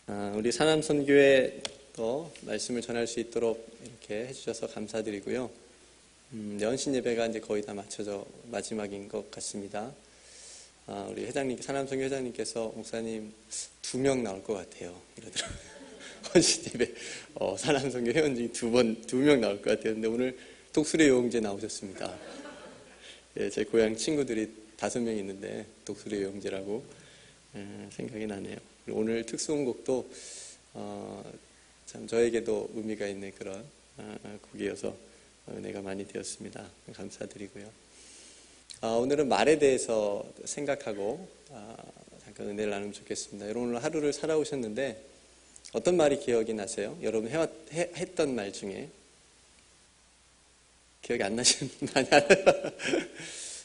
우리 사남선교회 또 말씀을 전할 수 있도록 이렇게 해주셔서 감사드리고요. 연신 예배가 이제 거의 다 맞춰져 마지막인 것 같습니다. 우리 회장님, 사남선교 회장님께서 목사님 2명 나올 것 같아요. 이러더라고요. 헌신 예배, 사남선교 회원 중에 2명 나올 것 같아요. 근데 오늘 독수리 요영제 나오셨습니다. 예, 제 고향 친구들이 5명 있는데 독수리 요영제라고 생각이 나네요. 오늘 특수홍곡도 참 저에게도 의미가 있는 그런 곡이어서 은혜가 많이 되었습니다. 감사드리고요. 오늘은 말에 대해서 생각하고 잠깐 은혜를 나누면 좋겠습니다. 여러분 오늘 하루를 살아오셨는데 어떤 말이 기억이 나세요? 여러분 했던 말 중에 기억이 안 나시는 분 많이 알아요?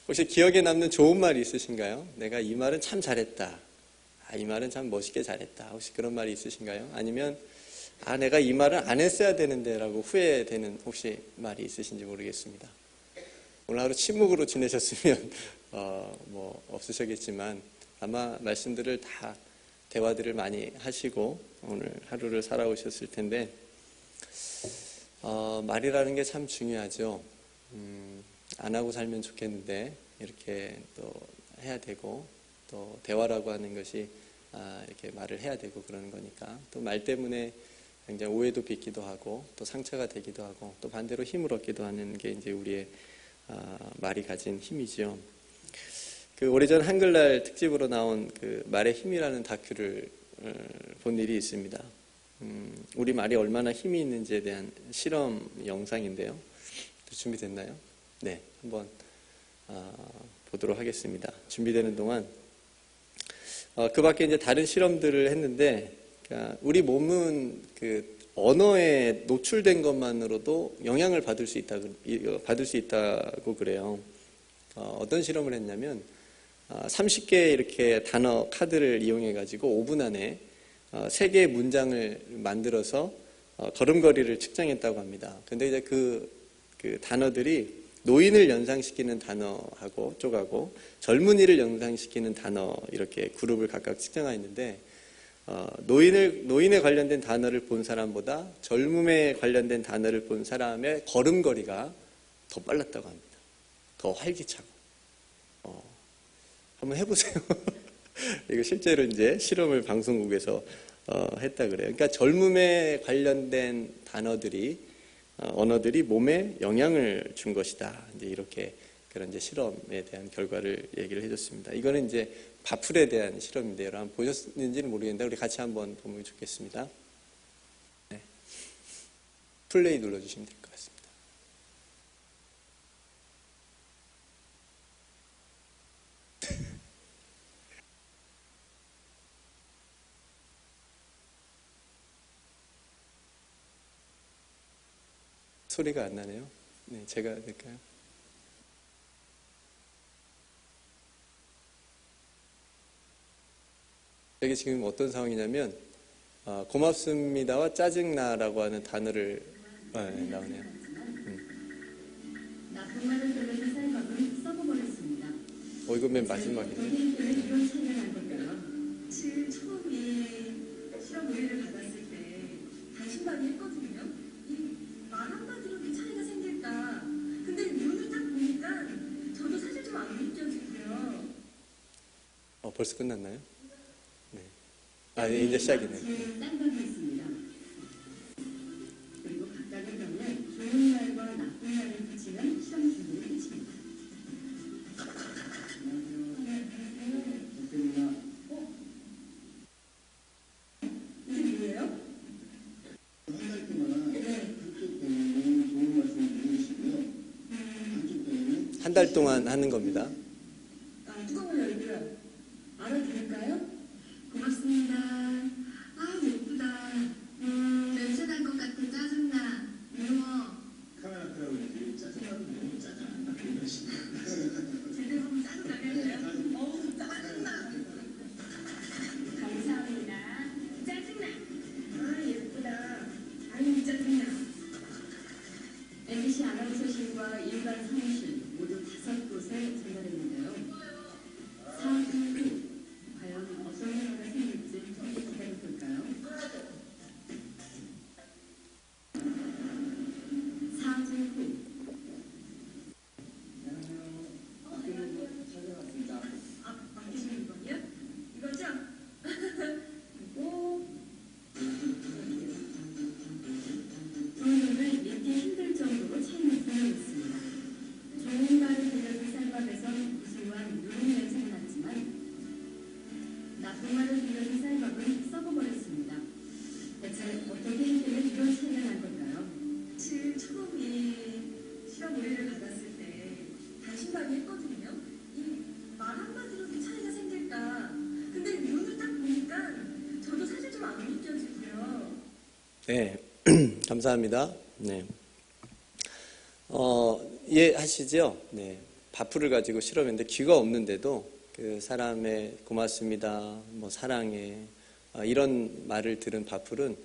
혹시 기억에 남는 좋은 말이 있으신가요? 내가 이 말은 참 잘했다. 이 말은 참 멋있게 잘했다. 혹시 그런 말이 있으신가요? 아니면 내가 이 말은 안 했어야 되는데 라고 후회되는 혹시 말이 있으신지 모르겠습니다. 오늘 하루 침묵으로 지내셨으면 없으셨겠지만 아마 말씀들을 다 대화들을 많이 하시고 오늘 하루를 살아오셨을 텐데 말이라는 게 참 중요하죠. 안 하고 살면 좋겠는데 이렇게 또 해야 되고 또 대화라고 하는 것이 이렇게 말을 해야 되고 그러는 거니까 또 말 때문에 굉장히 오해도 빚기도 하고 또 상처가 되기도 하고 또 반대로 힘을 얻기도 하는 게 이제 우리의 말이 가진 힘이죠. 그 오래전 한글날 특집으로 나온 그 말의 힘이라는 다큐를 본 일이 있습니다. 우리 말이 얼마나 힘이 있는지에 대한 실험 영상인데요. 준비됐나요? 네, 한번 보도록 하겠습니다. 준비되는 동안 그 밖에 이제 다른 실험들을 했는데, 그러니까 우리 몸은 그 언어에 노출된 것만으로도 영향을 받을 수 있다고 그래요. 어떤 실험을 했냐면, 30개 이렇게 단어 카드를 이용해가지고 5분 안에 3개의 문장을 만들어서 걸음걸이를 측정했다고 합니다. 근데 이제 그 단어들이 노인을 연상시키는 단어하고 쪽하고 젊은이를 연상시키는 단어 이렇게 그룹을 각각 측정하였는데 노인에 관련된 단어를 본 사람보다 젊음에 관련된 단어를 본 사람의 걸음걸이가 더 빨랐다고 합니다. 더 활기차고. 한번 해보세요. 이거 실제로 이제 실험을 방송국에서 했다 그래요. 그러니까 젊음에 관련된 언어들이 몸에 영향을 준 것이다. 이제 이렇게 그런 이제 실험에 대한 결과를 얘기를 해줬습니다. 이거는 이제 바풀에 대한 실험인데요. 여러분 보셨는지는 모르겠는데 우리 같이 한번 보면 좋겠습니다. 네. 플레이 눌러주시면 될 것 같습니다. 소리가 안 나네요. 네, 제가 될까요? 여기 지금 어떤 상황이냐면 고맙습니다와 짜증나라고 하는 단어를 네, 나오네요. 나쁜 말을 들으는 쌀밥은 썩어버렸습니다. 이거 맨 마지막이네. 이런 차이가 난 건가요? 사실 처음에 실험 의뢰를 받았을 때 단신반이 했거든요. 이 말 한마디로 그 차이가 생길까. 근데 눈을 딱 보니까 저도 사실 좀 안 믿겨지고요. 벌써 끝났나요? 네. 이제 시작이네. 딴 방이 있습니다. 그리고 각각의 병에 좋은 말과 나쁜 말을 붙이는 실험 기구를 붙입니다. 이게 뭐예요? 한 달 동안 하는 겁니다. 뚜껑을 열고요. 알아들을까요? 고맙습니다. 예쁘다. 냄새 날 것 같아. 짜증나. 미워. 카메라 끄라고 했더니 짜증나도 너무 짜증나. 제대로 보면 짜증나겠네요. 어우, 짜증나. 감사합니다. 짜증나. 예쁘다. 아유, 짜증나. MBC 아나운서실과 일반 사무실 모두 5곳에 전달했습니다. 가장 어떻게 할 때는 이런 차이가 난 걸까요? 사실 처음에 실험 의뢰를 받았을 때 반신반의했거든요. 이 말 한마디로도 차이가 생길까. 근데 눈을 딱 보니까 저도 사실 좀 안 믿겨지고요. 네, 감사합니다. 네. 이해하시죠? 네. 밥풀을 가지고 실험했는데 귀가 없는데도 그 사람의 고맙습니다, 뭐 사랑해, 이런 말을 들은 밥풀은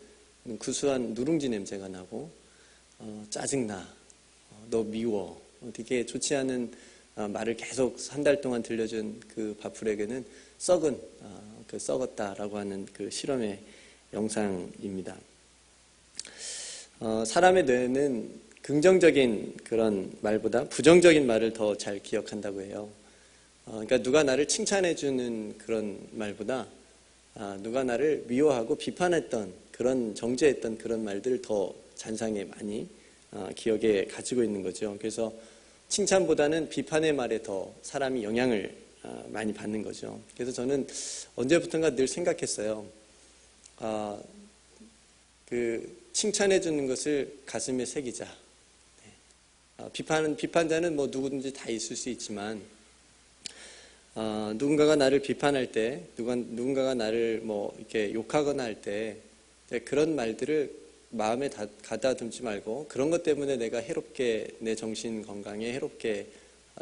구수한 누룽지 냄새가 나고, 짜증나, 너 미워, 되게 좋지 않은 말을 계속 한 달 동안 들려준 그 밥풀에게는 썩은, 그 썩었다라고 하는 그 실험의 영상입니다. 사람의 뇌는 긍정적인 그런 말보다 부정적인 말을 더 잘 기억한다고 해요. 그러니까 누가 나를 칭찬해주는 그런 말보다 누가 나를 미워하고 비판했던 그런 정죄했던 그런 말들을 더 잔상에 많이 기억에 가지고 있는 거죠. 그래서 칭찬보다는 비판의 말에 더 사람이 영향을 많이 받는 거죠. 그래서 저는 언제부턴가 늘 생각했어요. 그 칭찬해 주는 것을 가슴에 새기자. 네. 비판자는 뭐 누구든지 다 있을 수 있지만, 누군가가 나를 비판할 때, 누군가가 나를 뭐 이렇게 욕하거나 할 때, 그런 말들을 마음에 가다듬지 말고, 그런 것 때문에 내가 해롭게, 내 정신 건강에 해롭게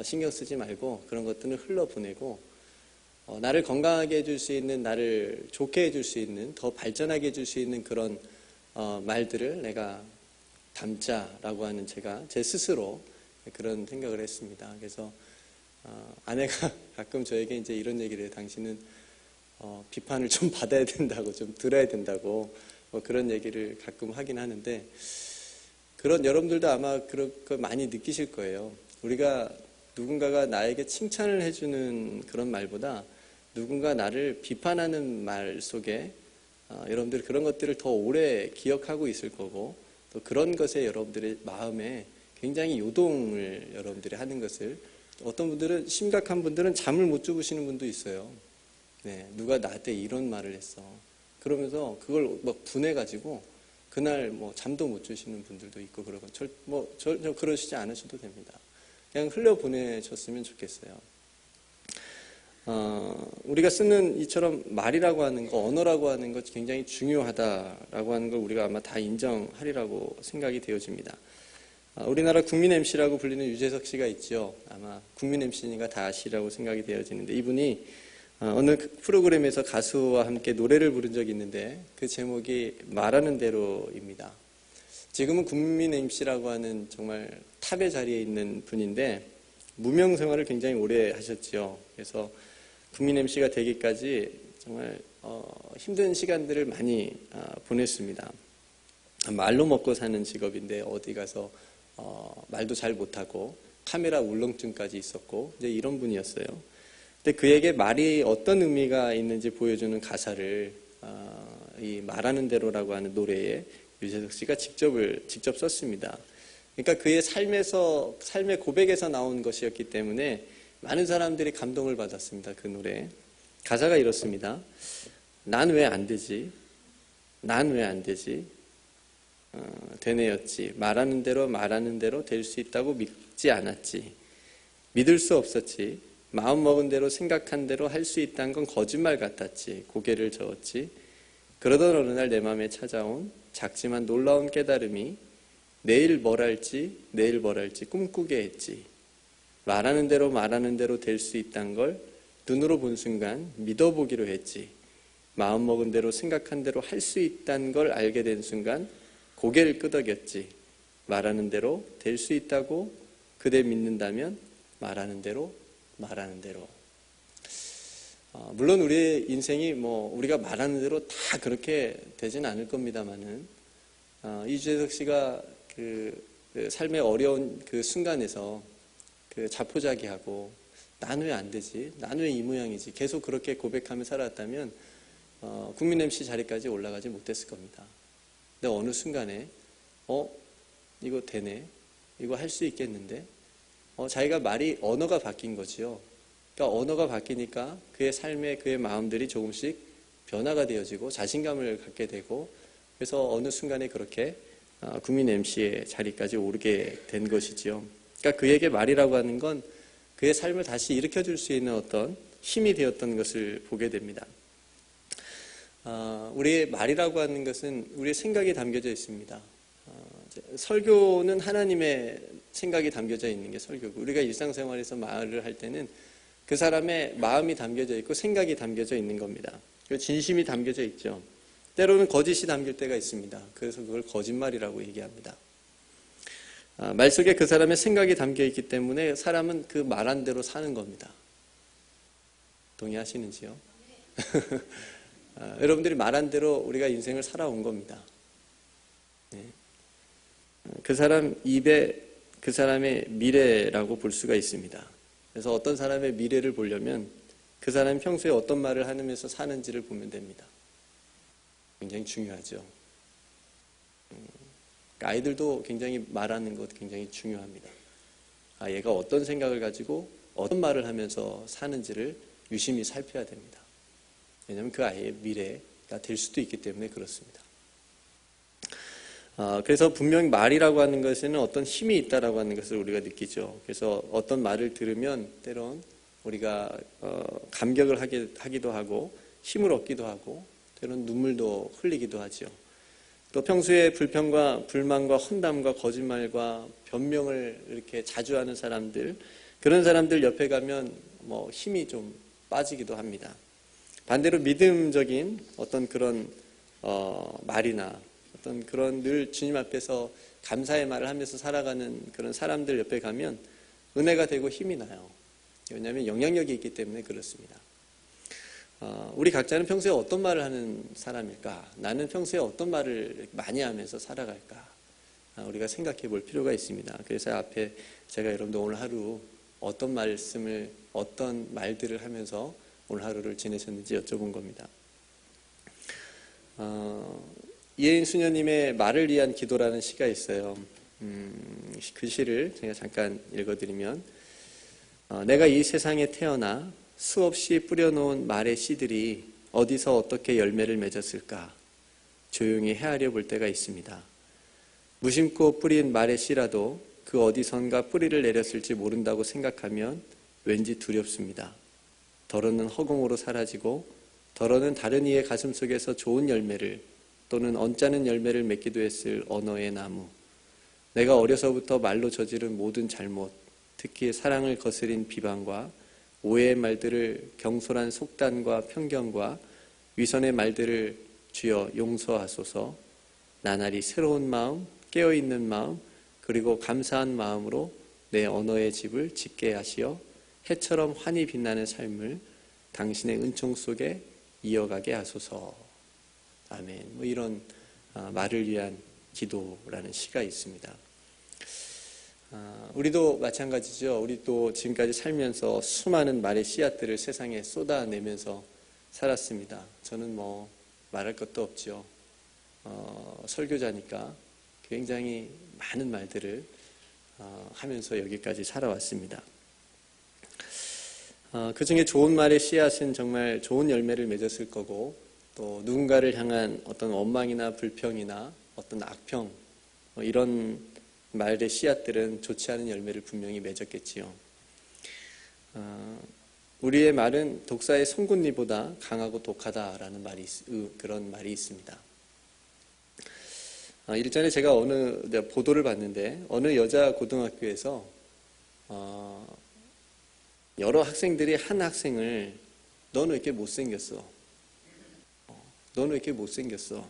신경 쓰지 말고, 그런 것들은 흘러보내고, 나를 건강하게 해줄 수 있는, 나를 좋게 해줄 수 있는, 더 발전하게 해줄 수 있는 그런 말들을 내가 담자라고 하는 제가 제 스스로 그런 생각을 했습니다. 그래서 아내가 가끔 저에게 이제 이런 얘기를 해요. 당신은 비판을 좀 받아야 된다고, 좀 들어야 된다고 그런 얘기를 가끔 하긴 하는데, 그런 여러분들도 아마 그런 거 많이 느끼실 거예요. 우리가 누군가가 나에게 칭찬을 해주는 그런 말보다 누군가 나를 비판하는 말 속에 여러분들이 그런 것들을 더 오래 기억하고 있을 거고, 또 그런 것에 여러분들의 마음에 굉장히 요동을 여러분들이 하는 것을, 어떤 분들은, 심각한 분들은 잠을 못 주무시는 분도 있어요. 네, 누가 나한테 이런 말을 했어. 그러면서 그걸 막 분해가지고 그날 뭐 잠도 못 주시는 분들도 있고 그러고, 저 그러시지 않으셔도 됩니다. 그냥 흘려보내셨으면 좋겠어요. 우리가 쓰는 이처럼 말이라고 하는 거, 언어라고 하는 것 굉장히 중요하다라고 하는 걸 우리가 아마 다 인정하리라고 생각이 되어집니다. 우리나라 국민 MC라고 불리는 유재석 씨가 있죠. 아마 국민 MC니까 다 아시라고 생각이 되어지는데, 이분이 어느 프로그램에서 가수와 함께 노래를 부른 적이 있는데 그 제목이 말하는 대로입니다. 지금은 국민 MC라고 하는 정말 탑의 자리에 있는 분인데 무명 생활을 굉장히 오래 하셨죠. 그래서 국민 MC가 되기까지 정말 힘든 시간들을 많이 보냈습니다. 말로 먹고 사는 직업인데 어디 가서 말도 잘 못하고 카메라 울렁증까지 있었고 이제 이런 분이었어요. 근데 그에게 말이 어떤 의미가 있는지 보여주는 가사를 이 말하는 대로라고 하는 노래에 유재석 씨가 직접 썼습니다. 그러니까 그의 삶의 고백에서 나온 것이었기 때문에 많은 사람들이 감동을 받았습니다. 그 노래. 가사가 이렇습니다. 난 왜 안 되지? 난 왜 안 되지? 되뇌었지. 말하는 대로 될 수 있다고 믿지 않았지. 믿을 수 없었지. 마음먹은 대로 생각한 대로 할 수 있다는 건 거짓말 같았지. 고개를 저었지. 그러던 어느 날 내 마음에 찾아온 작지만 놀라운 깨달음이 내일 뭘 할지 꿈꾸게 했지. 말하는 대로 될 수 있다는 걸 눈으로 본 순간 믿어보기로 했지. 마음먹은 대로 생각한 대로 할 수 있다는 걸 알게 된 순간 고개를 끄덕였지. 말하는 대로 될 수 있다고 그대 믿는다면 말하는 대로. 물론 우리의 인생이 우리가 말하는 대로 다 그렇게 되진 않을 겁니다만은, 이주재석 씨가 그 삶의 어려운 그 순간에서 그 자포자기하고 난 왜 안 되지? 난 왜 이 모양이지? 계속 그렇게 고백하며 살았다면 국민 MC 자리까지 올라가지 못했을 겁니다. 근데 어느 순간에 이거 되네? 이거 할 수 있겠는데? 자기가 언어가 바뀐 거지요. 그러니까 언어가 바뀌니까 그의 삶의 그의 마음들이 조금씩 변화가 되어지고 자신감을 갖게 되고 그래서 어느 순간에 그렇게 국민 MC의 자리까지 오르게 된 것이지요. 그러니까 그에게 말이라고 하는 건 그의 삶을 다시 일으켜줄 수 있는 어떤 힘이 되었던 것을 보게 됩니다. 우리의 말이라고 하는 것은 우리의 생각이 담겨져 있습니다. 설교는 하나님의 생각이 담겨져 있는 게 설교고, 우리가 일상생활에서 말을 할 때는 그 사람의 마음이 담겨져 있고 생각이 담겨져 있는 겁니다. 진심이 담겨져 있죠. 때로는 거짓이 담길 때가 있습니다. 그래서 그걸 거짓말이라고 얘기합니다. 말 속에 그 사람의 생각이 담겨 있기 때문에 사람은 그 말한 대로 사는 겁니다. 동의하시는지요? 여러분들이 말한 대로 우리가 인생을 살아온 겁니다. 네. 그 사람 입에 그 사람의 미래라고 볼 수가 있습니다. 그래서 어떤 사람의 미래를 보려면 그 사람이 평소에 어떤 말을 하면서 사는지를 보면 됩니다. 굉장히 중요하죠. 아이들도 굉장히 말하는 것 굉장히 중요합니다. 얘가 어떤 생각을 가지고 어떤 말을 하면서 사는지를 유심히 살펴야 됩니다. 왜냐하면 그 아이의 미래가 될 수도 있기 때문에 그렇습니다. 그래서 분명히 말이라고 하는 것에는 어떤 힘이 있다라고 하는 것을 우리가 느끼죠. 그래서 어떤 말을 들으면 때론 우리가 감격을 하기도 하고 힘을 얻기도 하고 때론 눈물도 흘리기도 하죠. 또 평소에 불평과 불만과 험담과 거짓말과 변명을 이렇게 자주 하는 사람들, 그런 사람들 옆에 가면 힘이 좀 빠지기도 합니다. 반대로 믿음적인 어떤 그런 말이나 어떤 그런 늘 주님 앞에서 감사의 말을 하면서 살아가는 그런 사람들 옆에 가면 은혜가 되고 힘이 나요. 왜냐하면 영향력이 있기 때문에 그렇습니다. 우리 각자는 평소에 어떤 말을 하는 사람일까? 나는 평소에 어떤 말을 많이 하면서 살아갈까? 우리가 생각해 볼 필요가 있습니다. 그래서 앞에 제가 여러분들 오늘 하루 어떤 말씀을, 어떤 말들을 하면서 오늘 하루를 지내셨는지 여쭤본 겁니다. 이혜인 수녀님의 말을 위한 기도라는 시가 있어요. 그 시를 제가 잠깐 읽어드리면, 내가 이 세상에 태어나 수없이 뿌려놓은 말의 씨들이 어디서 어떻게 열매를 맺었을까 조용히 헤아려 볼 때가 있습니다. 무심코 뿌린 말의 씨라도 그 어디선가 뿌리를 내렸을지 모른다고 생각하면 왠지 두렵습니다. 덜어는 허공으로 사라지고 덜어는 다른 이의 가슴 속에서 좋은 열매를 또는 언짢은 열매를 맺기도 했을 언어의 나무. 내가 어려서부터 말로 저지른 모든 잘못, 특히 사랑을 거스린 비방과 오해의 말들을 경솔한 속단과 편견과 위선의 말들을 주여 용서하소서. 나날이 새로운 마음, 깨어있는 마음, 그리고 감사한 마음으로 내 언어의 집을 짓게 하시어 해처럼 환히 빛나는 삶을 당신의 은총 속에 이어가게 하소서. 아멘. 이런 말을 위한 기도라는 시가 있습니다. 우리도 마찬가지죠. 우리도 지금까지 살면서 수많은 말의 씨앗들을 세상에 쏟아내면서 살았습니다. 저는 말할 것도 없죠. 설교자니까 굉장히 많은 말들을 하면서 여기까지 살아왔습니다. 그 중에 좋은 말의 씨앗은 정말 좋은 열매를 맺었을 거고, 또 누군가를 향한 어떤 원망이나 불평이나 어떤 악평, 이런 말의 씨앗들은 좋지 않은 열매를 분명히 맺었겠지요. 우리의 말은 독사의 송곳니보다 강하고 독하다라는 그런 말이 있습니다. 일전에 제가 어느 보도를 봤는데 어느 여자 고등학교에서 여러 학생들이 한 학생을 너는 왜 이렇게 못생겼어? 너는 왜 이렇게 못생겼어?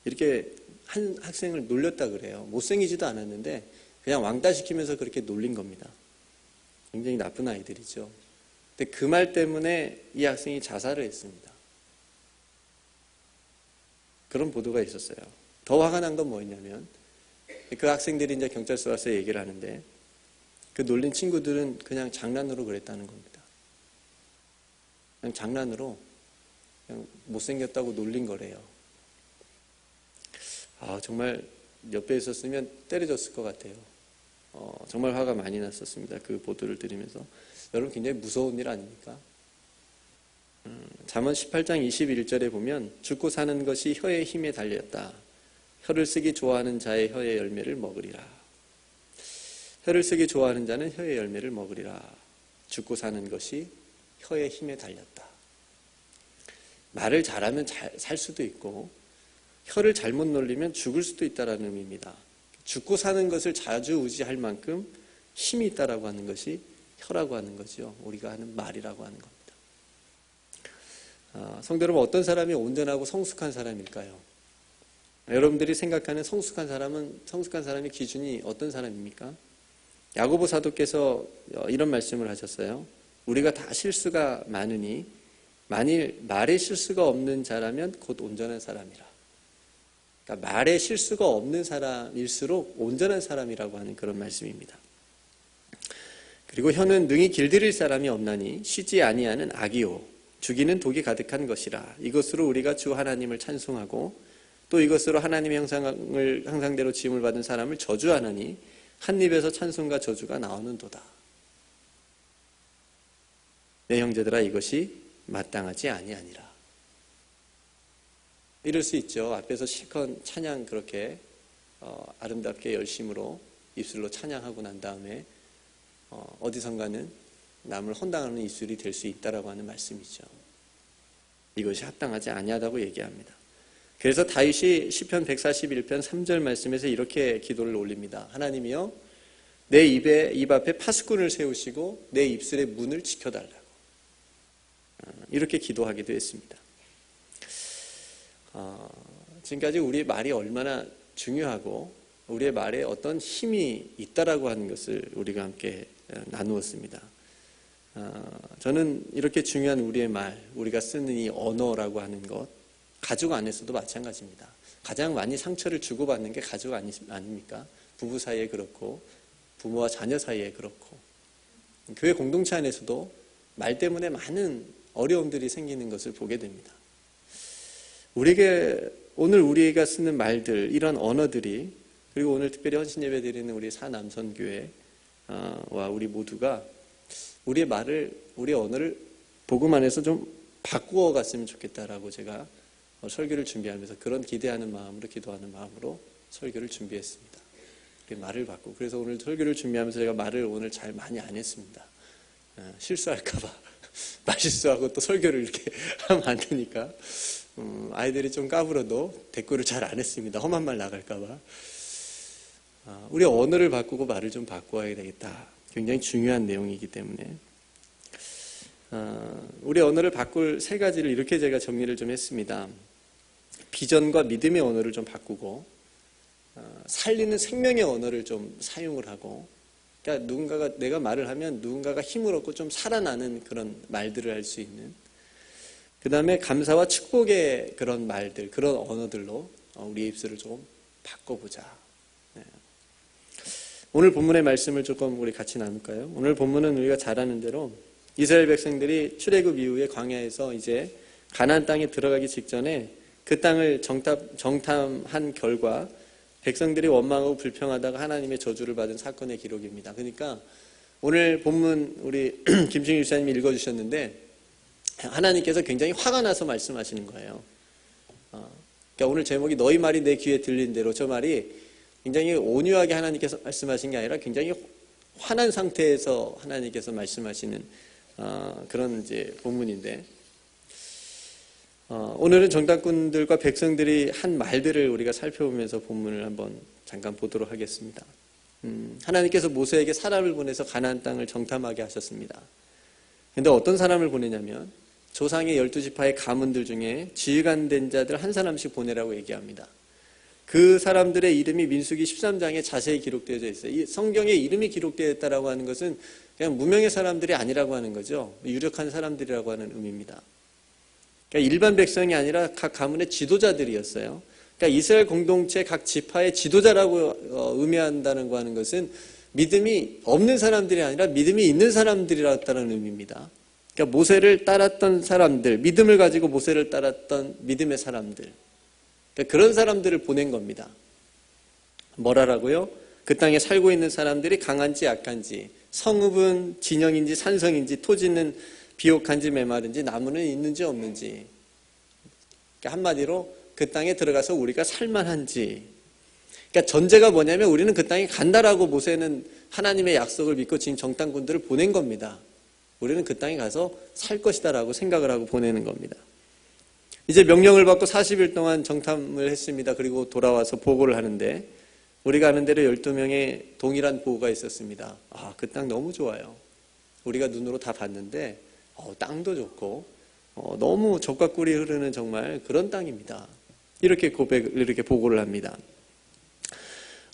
이렇게 한 학생을 놀렸다 그래요. 못생기지도 않았는데 그냥 왕따시키면서 그렇게 놀린 겁니다. 굉장히 나쁜 아이들이죠. 근데 그 말 때문에 이 학생이 자살을 했습니다. 그런 보도가 있었어요. 더 화가 난 건 뭐였냐면 그 학생들이 이제 경찰서 와서 얘기를 하는데 그 놀린 친구들은 그냥 장난으로 그랬다는 겁니다. 그냥 장난으로 그냥 못생겼다고 놀린 거래요. 정말 옆에 있었으면 때려줬을 것 같아요. 정말 화가 많이 났었습니다. 그 보도를 들으면서. 여러분 굉장히 무서운 일 아닙니까? 잠언 18장 21절에 보면 죽고 사는 것이 혀의 힘에 달렸다. 혀를 쓰기 좋아하는 자의 혀의 열매를 먹으리라. 혀를 쓰기 좋아하는 자는 혀의 열매를 먹으리라. 죽고 사는 것이 혀의 힘에 달렸다. 말을 잘하면 살 수도 있고 혀를 잘못 놀리면 죽을 수도 있다는 의미입니다. 죽고 사는 것을 좌지우지할 만큼 힘이 있다라고 하는 것이 혀라고 하는 거죠. 우리가 하는 말이라고 하는 겁니다. 성도 여러분, 어떤 사람이 온전하고 성숙한 사람일까요? 여러분들이 생각하는 성숙한 사람의 기준이 어떤 사람입니까? 야고보 사도께서 이런 말씀을 하셨어요. 우리가 다 실수가 많으니 만일 말에 실수가 없는 자라면 곧 온전한 사람이라. 그러니까 말에 실수가 없는 사람일수록 온전한 사람이라고 하는 그런 말씀입니다. 그리고 혀는 능히 길들일 사람이 없나니 쉬지 아니하는 악이요 죽이는 독이 가득한 것이라. 이것으로 우리가 주 하나님을 찬송하고 또 이것으로 하나님의 형상대로 지음을 받은 사람을 저주하나니 한 입에서 찬송과 저주가 나오는도다. 내 형제들아, 이것이 마땅하지 아니하니라. 이럴 수 있죠. 앞에서 실컷 찬양 그렇게 아름답게 열심으로 입술로 찬양하고 난 다음에 어디선가는 남을 헌당하는 입술이 될 수 있다라고 하는 말씀이죠. 이것이 합당하지 아니하다고 얘기합니다. 그래서 다윗이 시편 141편 3절 말씀에서 이렇게 기도를 올립니다. 하나님이여, 내 입 앞에 파수꾼을 세우시고 내 입술의 문을 지켜달라고. 이렇게 기도하기도 했습니다. 지금까지 우리의 말이 얼마나 중요하고 우리의 말에 어떤 힘이 있다라고 하는 것을 우리가 함께 나누었습니다. 저는 이렇게 중요한 우리의 말, 우리가 쓰는 이 언어라고 하는 것, 가족 안에서도 마찬가지입니다. 가장 많이 상처를 주고받는 게 가족 아닙니까? 부부 사이에 그렇고 부모와 자녀 사이에 그렇고 교회 공동체 안에서도 말 때문에 많은 어려움들이 생기는 것을 보게 됩니다. 오늘 우리가 쓰는 말들, 이런 언어들이, 그리고 오늘 특별히 헌신 예배 드리는 우리 사남선교회와 우리 모두가 우리의 말을, 우리의 언어를 복음 안에서 좀 바꾸어 갔으면 좋겠다라고 제가 설교를 준비하면서 그런 기대하는 마음으로, 기도하는 마음으로 설교를 준비했습니다. 말을 바꾸고. 그래서 오늘 설교를 준비하면서 제가 말을 오늘 잘 많이 안 했습니다. 실수할까봐. 말실수하고 또 설교를 이렇게 하면 안 되니까. 아이들이 좀 까불어도 댓글을 잘 안 했습니다. 험한 말 나갈까봐. 우리 언어를 바꾸고 말을 좀 바꾸어야 되겠다. 굉장히 중요한 내용이기 때문에. 우리 언어를 바꿀 세 가지를 이렇게 제가 정리를 좀 했습니다. 비전과 믿음의 언어를 좀 바꾸고, 살리는 생명의 언어를 좀 사용을 하고, 그러니까 내가 말을 하면 누군가가 힘을 얻고 좀 살아나는 그런 말들을 할 수 있는, 그 다음에 감사와 축복의 그런 말들, 그런 언어들로 우리의 입술을 조금 바꿔보자. 오늘 본문의 말씀을 조금 우리 같이 나눌까요? 오늘 본문은 우리가 잘 아는 대로 이스라엘 백성들이 출애굽 이후에 광야에서 이제 가나안 땅에 들어가기 직전에 그 땅을 정탐한 결과 백성들이 원망하고 불평하다가 하나님의 저주를 받은 사건의 기록입니다. 그러니까 오늘 본문 우리 김충일 집사님이 읽어주셨는데 하나님께서 굉장히 화가 나서 말씀하시는 거예요. 그러니까 오늘 제목이 너희 말이 내 귀에 들린 대로, 저 말이 굉장히 온유하게 하나님께서 말씀하신 게 아니라 굉장히 화난 상태에서 하나님께서 말씀하시는 그런 이제 본문인데, 오늘은 정탐꾼들과 백성들이 한 말들을 우리가 살펴보면서 본문을 한번 잠깐 보도록 하겠습니다. 하나님께서 모세에게 사람을 보내서 가나안 땅을 정탐하게 하셨습니다. 그런데 어떤 사람을 보내냐면 조상의 12지파의 가문들 중에 지휘관된 자들 한 사람씩 보내라고 얘기합니다. 그 사람들의 이름이 민수기 13장에 자세히 기록되어져 있어요. 이 성경에 이름이 기록되어 있다라고 하는 것은 그냥 무명의 사람들이 아니라고 하는 거죠. 유력한 사람들이라고 하는 의미입니다. 그러니까 일반 백성이 아니라 각 가문의 지도자들이었어요. 그러니까 이스라엘 공동체 각 지파의 지도자라고 의미한다는 거 하는 것은 믿음이 없는 사람들이 아니라 믿음이 있는 사람들이라는 의미입니다. 그러니까 모세를 따랐던 사람들, 믿음을 가지고 모세를 따랐던 믿음의 사람들, 그러니까 그런 사람들을 보낸 겁니다. 뭐라고요? 그 땅에 살고 있는 사람들이 강한지 약한지, 성읍은 진영인지 산성인지, 토지는 비옥한지 메마른지, 나무는 있는지 없는지, 그러니까 한마디로 그 땅에 들어가서 우리가 살만한지 그러니까 전제가 뭐냐면 우리는 그 땅에 간다라고 모세는 하나님의 약속을 믿고 지금 정탐꾼들을 보낸 겁니다. 우리는 그 땅에 가서 살 것이다라고 생각을 하고 보내는 겁니다. 이제 명령을 받고 40일 동안 정탐을 했습니다. 그리고 돌아와서 보고를 하는데 우리가 아는 대로 12명의 동일한 보고가 있었습니다. 그 땅 너무 좋아요. 우리가 눈으로 다 봤는데 땅도 좋고 너무 젖과 꿀이 흐르는 정말 그런 땅입니다. 이렇게 이렇게 보고를 합니다.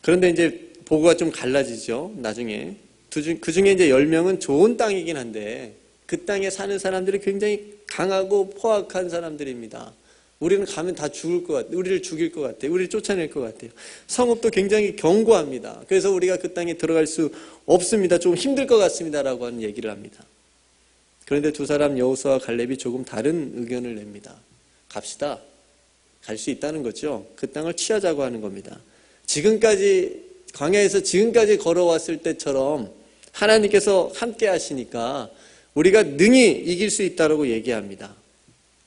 그런데 이제 보고가 좀 갈라지죠. 나중에 그 중에 이제 10명은 좋은 땅이긴 한데 그 땅에 사는 사람들이 굉장히 강하고 포악한 사람들입니다. 우리는 가면 다 죽을 것 같아요. 우리를 죽일 것 같아요. 우리를 쫓아낼 것 같아요. 성읍도 굉장히 견고합니다. 그래서 우리가 그 땅에 들어갈 수 없습니다. 좀 힘들 것 같습니다라고 하는 얘기를 합니다. 그런데 두 사람 여호수아와 갈렙이 조금 다른 의견을 냅니다. 갑시다. 갈 수 있다는 거죠. 그 땅을 취하자고 하는 겁니다. 광야에서 지금까지 걸어왔을 때처럼 하나님께서 함께 하시니까 우리가 능히 이길 수 있다고 얘기합니다.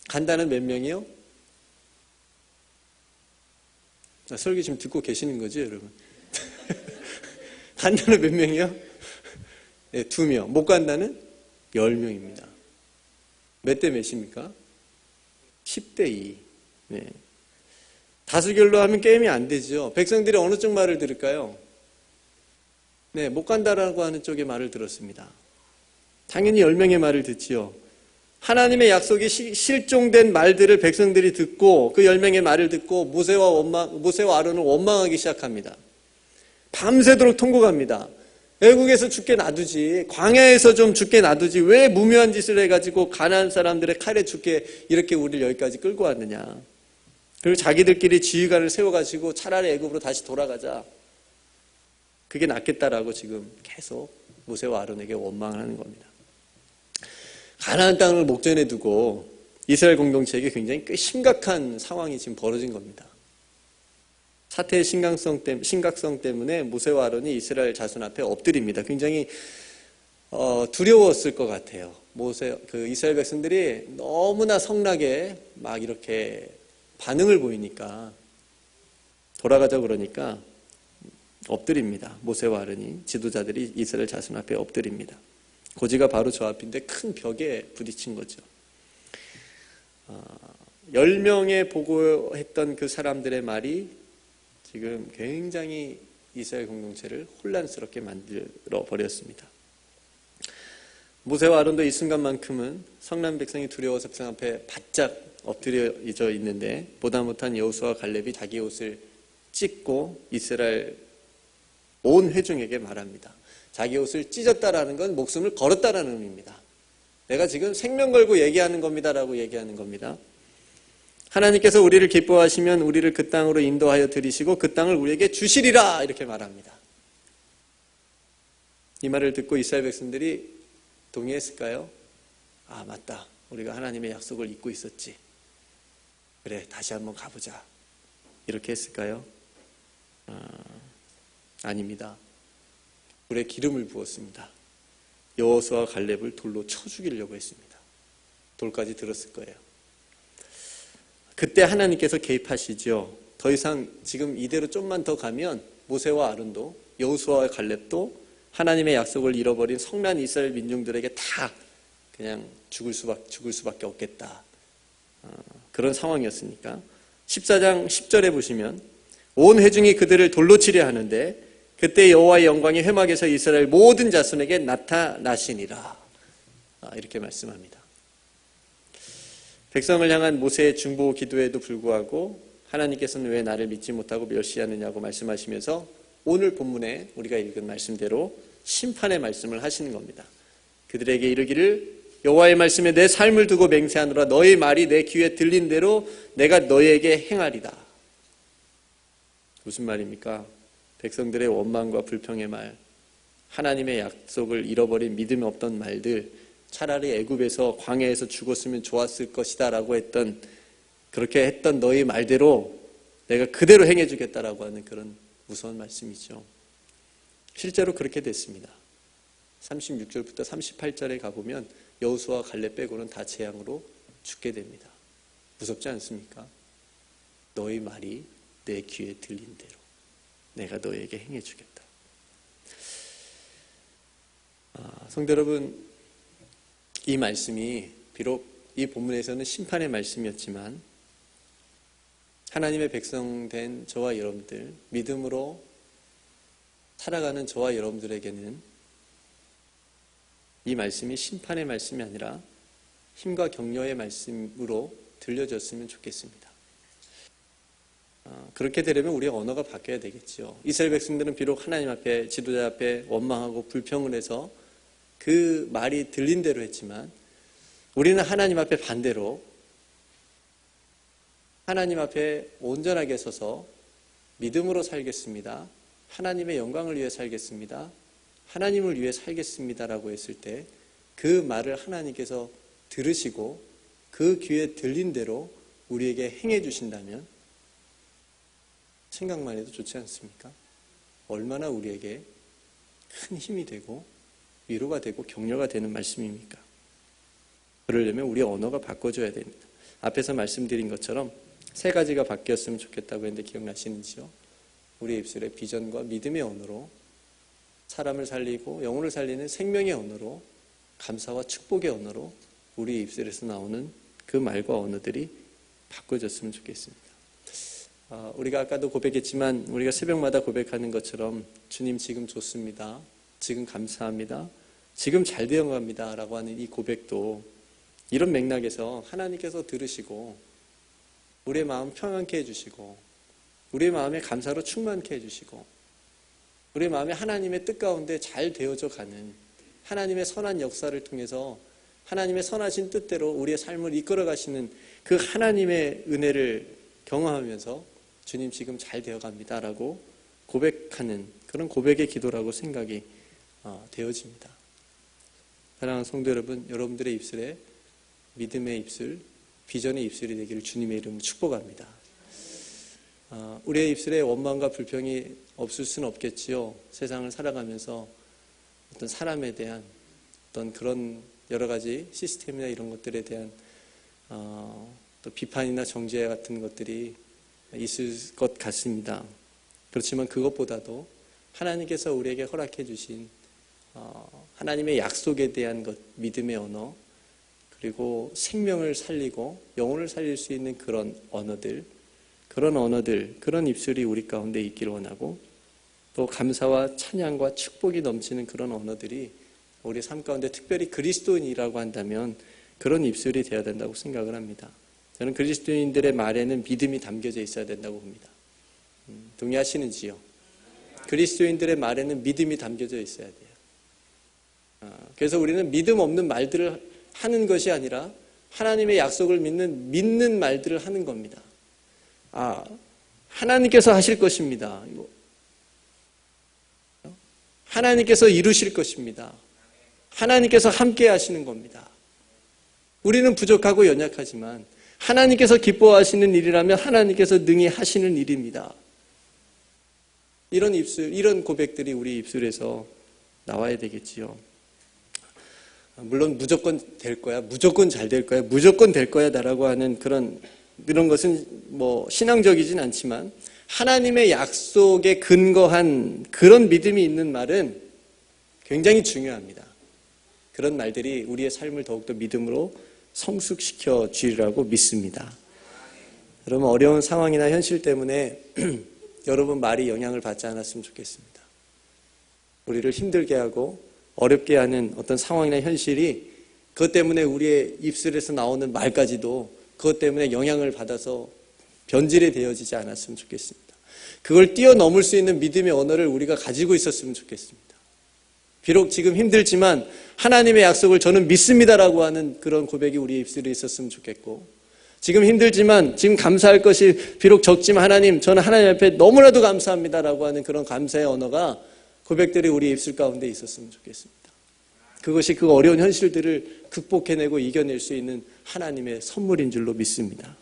간다는 몇 명이요? 설교 지금 듣고 계시는 거죠, 여러분? 간다는 몇 명이요? 네, 2명. 못 간다는 10명입니다. 몇 대 몇입니까? 10대 2. 네. 다수결로 하면 게임이 안 되죠. 백성들이 어느 쪽 말을 들을까요? 네, 못 간다라고 하는 쪽의 말을 들었습니다. 당연히 10명의 말을 듣지요. 하나님의 약속이 실종된 말들을 백성들이 듣고 그 10명의 말을 듣고 모세와 아론을 원망하기 시작합니다. 밤새도록 통곡합니다. 애국에서 죽게 놔두지, 광야에서 좀 죽게 놔두지, 왜 무묘한 짓을 해가지고 가나안 사람들의 칼에 죽게 이렇게 우리를 여기까지 끌고 왔느냐. 그리고 자기들끼리 지휘관을 세워가지고 차라리 애국으로 다시 돌아가자. 그게 낫겠다라고 지금 계속 모세와 아론에게 원망하는 겁니다. 가나안 땅을 목전에 두고 이스라엘 공동체에게 굉장히 꽤 심각한 상황이 지금 벌어진 겁니다. 사태의 심각성 때문에 모세와 아론이 이스라엘 자손 앞에 엎드립니다. 굉장히 두려웠을 것 같아요. 이스라엘 백성들이 너무나 성나게 막 이렇게 반응을 보이니까 돌아가자 그러니까 엎드립니다. 모세와 아론이 지도자들이 이스라엘 자손 앞에 엎드립니다. 고지가 바로 저 앞인데 큰 벽에 부딪힌 거죠. 10명의 보고했던 그 사람들의 말이 지금 굉장히 이스라엘 공동체를 혼란스럽게 만들어 버렸습니다. 모세와 아론도 이 순간만큼은 성난 백성이 두려워서 백성 앞에 바짝 엎드려 있는데 보다 못한 여호수아와 갈렙이 자기 옷을 찢고 이스라엘 온 회중에게 말합니다. 자기 옷을 찢었다라는 건 목숨을 걸었다라는 의미입니다. 내가 지금 생명 걸고 얘기하는 겁니다라고 얘기하는 겁니다. 하나님께서 우리를 기뻐하시면 우리를 그 땅으로 인도하여 들이시고 그 땅을 우리에게 주시리라 이렇게 말합니다. 이 말을 듣고 이스라엘 백성들이 동의했을까요? 맞다. 우리가 하나님의 약속을 잊고 있었지. 그래, 다시 한번 가보자. 이렇게 했을까요? 아닙니다. 불에 기름을 부었습니다. 여호수아와 갈렙을 돌로 쳐 죽이려고 했습니다. 돌까지 들었을 거예요. 그때 하나님께서 개입하시죠. 더 이상 지금 이대로 좀만 더 가면 모세와 아론도 여호수아와 갈렙도 하나님의 약속을 잃어버린 성난 이스라엘 민중들에게 다 그냥 죽을 수밖에 없겠다. 그런 상황이었으니까 14장 10절에 보시면 온 회중이 그들을 돌로 치려 하는데 그때 여호와의 영광이 회막에서 이스라엘 모든 자손에게 나타나시니라. 이렇게 말씀합니다. 백성을 향한 모세의 중보 기도에도 불구하고 하나님께서는 왜 나를 믿지 못하고 멸시하느냐고 말씀하시면서 오늘 본문에 우리가 읽은 말씀대로 심판의 말씀을 하시는 겁니다. 그들에게 이르기를 여호와의 말씀에 내 삶을 두고 맹세하노라. 너의 말이 내 귀에 들린 대로 내가 너에게 행하리다. 무슨 말입니까? 백성들의 원망과 불평의 말, 하나님의 약속을 잃어버린 믿음이 없던 말들, 차라리 애굽에서 광야에서 죽었으면 좋았을 것이다 라고 그렇게 했던 너희 말대로 내가 그대로 행해주겠다라고 하는 그런 무서운 말씀이죠. 실제로 그렇게 됐습니다. 36절부터 38절에 가보면 여호수아와 갈렙 빼고는 다 재앙으로 죽게 됩니다. 무섭지 않습니까? 너희 말이 내 귀에 들린 대로. 내가 너에게 행해주겠다. 성도 여러분, 이 말씀이 비록 이 본문에서는 심판의 말씀이었지만 하나님의 백성된 저와 여러분들, 믿음으로 살아가는 저와 여러분들에게는 이 말씀이 심판의 말씀이 아니라 힘과 격려의 말씀으로 들려졌으면 좋겠습니다. 그렇게 되려면 우리의 언어가 바뀌어야 되겠죠. 이스라엘 백성들은 비록 하나님 앞에, 지도자 앞에 원망하고 불평을 해서 그 말이 들린 대로 했지만 우리는 하나님 앞에 반대로 하나님 앞에 온전하게 서서 믿음으로 살겠습니다. 하나님의 영광을 위해 살겠습니다. 하나님을 위해 살겠습니다라고 했을 때 그 말을 하나님께서 들으시고 그 귀에 들린 대로 우리에게 행해 주신다면 생각만 해도 좋지 않습니까? 얼마나 우리에게 큰 힘이 되고 위로가 되고 격려가 되는 말씀입니까? 그러려면 우리의 언어가 바꿔줘야 됩니다. 앞에서 말씀드린 것처럼 세 가지가 바뀌었으면 좋겠다고 했는데 기억나시는지요? 우리의 입술에 비전과 믿음의 언어로, 사람을 살리고 영혼을 살리는 생명의 언어로, 감사와 축복의 언어로 우리의 입술에서 나오는 그 말과 언어들이 바꿔졌으면 좋겠습니다. 우리가 아까도 고백했지만 우리가 새벽마다 고백하는 것처럼 주님 지금 좋습니다. 지금 감사합니다. 지금 잘 되어갑니다. 라고 하는 이 고백도 이런 맥락에서 하나님께서 들으시고 우리의 마음 평안케 해주시고 우리의 마음에 감사로 충만케 해주시고 우리의 마음에 하나님의 뜻 가운데 잘 되어져 가는 하나님의 선한 역사를 통해서 하나님의 선하신 뜻대로 우리의 삶을 이끌어 가시는 그 하나님의 은혜를 경험하면서 주님 지금 잘 되어갑니다 라고 고백하는 그런 고백의 기도라고 생각이 되어집니다. 사랑하는 성도 여러분, 여러분들의 입술에 믿음의 입술, 비전의 입술이 되기를 주님의 이름으로 축복합니다. 우리의 입술에 원망과 불평이 없을 수는 없겠지요. 세상을 살아가면서 어떤 사람에 대한 어떤 그런 여러 가지 시스템이나 이런 것들에 대한 또 비판이나 정죄 같은 것들이 있을 것 같습니다. 그렇지만 그것보다도 하나님께서 우리에게 허락해 주신 하나님의 약속에 대한 것, 믿음의 언어, 그리고 생명을 살리고 영혼을 살릴 수 있는 그런 언어들, 그런 입술이 우리 가운데 있기를 원하고 또 감사와 찬양과 축복이 넘치는 그런 언어들이 우리 삶 가운데 특별히 그리스도인이라고 한다면 그런 입술이 되어야 된다고 생각을 합니다. 저는 그리스도인들의 말에는 믿음이 담겨져 있어야 된다고 봅니다. 동의하시는지요? 그리스도인들의 말에는 믿음이 담겨져 있어야 돼요. 그래서 우리는 믿음 없는 말들을 하는 것이 아니라 하나님의 약속을 믿는 말들을 하는 겁니다. 하나님께서 하실 것입니다. 하나님께서 이루실 것입니다. 하나님께서 함께 하시는 겁니다. 우리는 부족하고 연약하지만 하나님께서 기뻐하시는 일이라면 하나님께서 능히 하시는 일입니다. 이런 입술, 이런 고백들이 우리 입술에서 나와야 되겠지요. 물론 무조건 될 거야, 무조건 잘 될 거야, 무조건 될 거야 나라고 하는 그런 것은 신앙적이진 않지만 하나님의 약속에 근거한 그런 믿음이 있는 말은 굉장히 중요합니다. 그런 말들이 우리의 삶을 더욱더 믿음으로 성숙시켜 주리라고 믿습니다. 여러분 어려운 상황이나 현실 때문에 여러분 말이 영향을 받지 않았으면 좋겠습니다. 우리를 힘들게 하고 어렵게 하는 어떤 상황이나 현실이 그것 때문에 우리의 입술에서 나오는 말까지도 그것 때문에 영향을 받아서 변질이 되어지지 않았으면 좋겠습니다. 그걸 뛰어넘을 수 있는 믿음의 언어를 우리가 가지고 있었으면 좋겠습니다. 비록 지금 힘들지만 하나님의 약속을 저는 믿습니다라고 하는 그런 고백이 우리의 입술에 있었으면 좋겠고 지금 힘들지만 지금 감사할 것이 비록 적지만 하나님 저는 하나님 앞에 너무나도 감사합니다라고 하는 그런 감사의 언어가 고백들이 우리 입술 가운데 있었으면 좋겠습니다. 그것이 그 어려운 현실들을 극복해내고 이겨낼 수 있는 하나님의 선물인 줄로 믿습니다.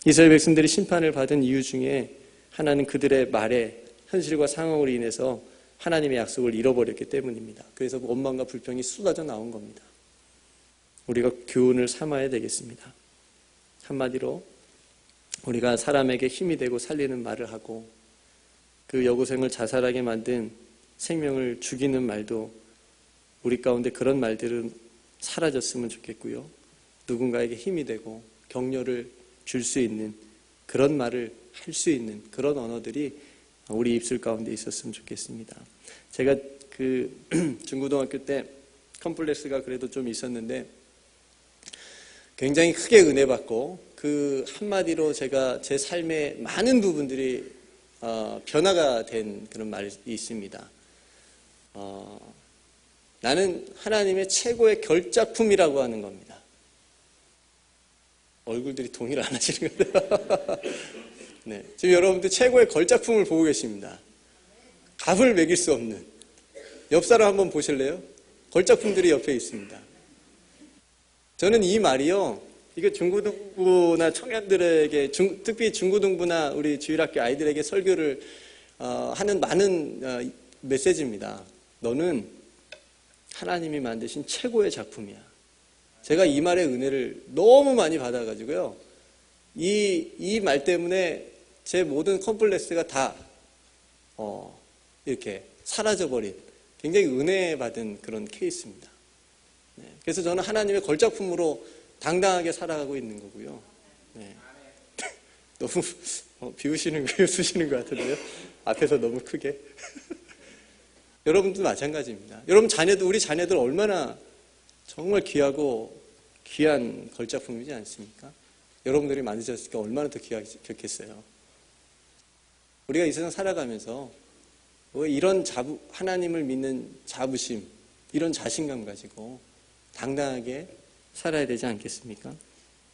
이스라엘 백성들이 심판을 받은 이유 중에 하나는 그들의 말에 현실과 상황으로 인해서 하나님의 약속을 잃어버렸기 때문입니다. 그래서 원망과 불평이 쏟아져 나온 겁니다. 우리가 교훈을 삼아야 되겠습니다. 한마디로 우리가 사람에게 힘이 되고 살리는 말을 하고 그 여고생을 자살하게 만든 생명을 죽이는 말도 우리 가운데 그런 말들은 사라졌으면 좋겠고요. 누군가에게 힘이 되고 격려를 줄 수 있는 그런 말을 할 수 있는 그런 언어들이 우리 입술 가운데 있었으면 좋겠습니다. 제가 그 중고등학교 때 컴플렉스가 그래도 좀 있었는데 굉장히 크게 은혜 받고 그 한마디로 제가 제 삶의 많은 부분들이 변화가 된 그런 말이 있습니다. 나는 하나님의 최고의 결작품이라고 하는 겁니다. 얼굴들이 동의를 안 하시는 거예요. 네, 지금 여러분들 최고의 걸작품을 보고 계십니다. 값을 매길 수 없는. 옆 사람 한번 보실래요? 걸작품들이 옆에 있습니다. 저는 이 말이요, 이거 중고등부나 청년들에게, 특히 중고등부나 우리 주일학교 아이들에게 설교를 하는 많은 메시지입니다. 너는 하나님이 만드신 최고의 작품이야. 제가 이 말의 은혜를 너무 많이 받아가지고요. 이 말 때문에 제 모든 컴플렉스가 다 이렇게 사라져버린 굉장히 은혜 받은 그런 케이스입니다. 네, 그래서 저는 하나님의 걸작품으로 당당하게 살아가고 있는 거고요. 네. 너무 비우시는 거예요? 쓰시는 것 같은데요? 앞에서 너무 크게. 여러분도 마찬가지입니다. 여러분 자녀들, 우리 자녀들 얼마나 정말 귀하고 귀한 걸작품이지 않습니까? 여러분들이 만드셨으니까 얼마나 더 귀하겠어요. 우리가 이 세상 살아가면서 왜 이런 하나님을 믿는 자부심, 이런 자신감 가지고 당당하게 살아야 되지 않겠습니까?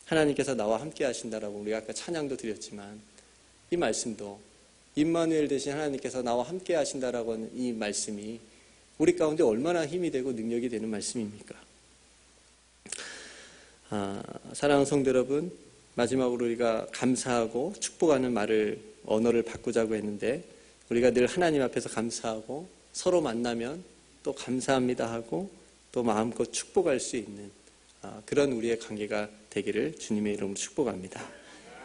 하나님께서 나와 함께 하신다라고 우리가 아까 찬양도 드렸지만 이 말씀도 임마누엘 되신 하나님께서 나와 함께 하신다라고 하는 이 말씀이 우리 가운데 얼마나 힘이 되고 능력이 되는 말씀입니까? 사랑하는 성도 여러분, 마지막으로 우리가 감사하고 축복하는 언어를 바꾸자고 했는데 우리가 늘 하나님 앞에서 감사하고 서로 만나면 또 감사합니다 하고 또 마음껏 축복할 수 있는 그런 우리의 관계가 되기를 주님의 이름으로 축복합니다.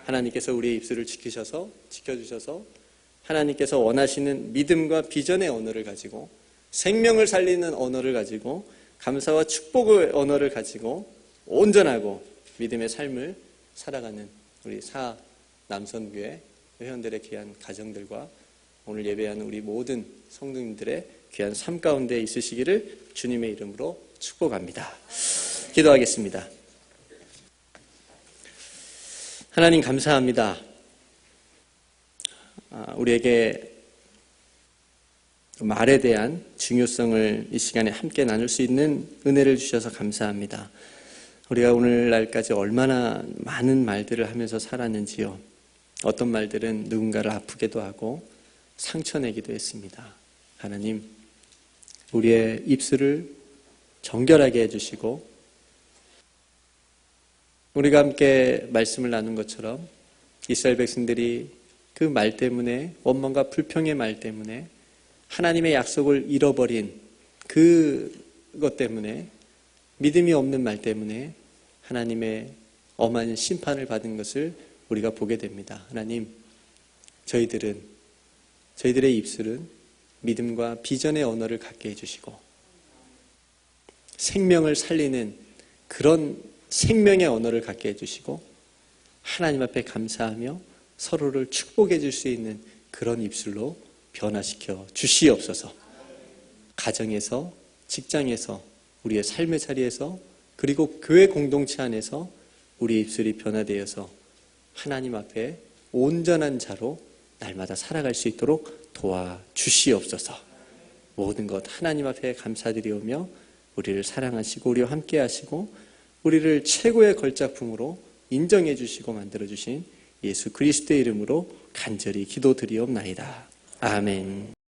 하나님께서 우리의 입술을 지켜주셔서 하나님께서 원하시는 믿음과 비전의 언어를 가지고 생명을 살리는 언어를 가지고 감사와 축복의 언어를 가지고 온전하고 믿음의 삶을 살아가는 우리 남선교회 회원들의 귀한 가정들과 오늘 예배하는 우리 모든 성도님들의 귀한 삶 가운데 있으시기를 주님의 이름으로 축복합니다. 기도하겠습니다. 하나님 감사합니다. 우리에게 말에 대한 중요성을 이 시간에 함께 나눌 수 있는 은혜를 주셔서 감사합니다. 우리가 오늘날까지 얼마나 많은 말들을 하면서 살았는지요. 어떤 말들은 누군가를 아프게도 하고 상처내기도 했습니다. 하나님, 우리의 입술을 정결하게 해주시고 우리가 함께 말씀을 나눈 것처럼 이스라엘 백성들이 그 말 때문에 원망과 불평의 말 때문에 하나님의 약속을 잃어버린 그것 때문에 믿음이 없는 말 때문에 하나님의 엄한 심판을 받은 것을 우리가 보게 됩니다. 하나님, 저희들의 입술은 믿음과 비전의 언어를 갖게 해주시고 생명을 살리는 그런 생명의 언어를 갖게 해주시고 하나님 앞에 감사하며 서로를 축복해 줄 수 있는 그런 입술로 변화시켜 주시옵소서. 가정에서, 직장에서, 우리의 삶의 자리에서, 그리고 교회 공동체 안에서 우리의 입술이 변화되어서 하나님 앞에 온전한 자로 날마다 살아갈 수 있도록 도와주시옵소서. 모든 것 하나님 앞에 감사드리오며 우리를 사랑하시고 우리와 함께 하시고 우리를 최고의 걸작품으로 인정해 주시고 만들어 주신 예수 그리스도의 이름으로 간절히 기도드리옵나이다. 아멘.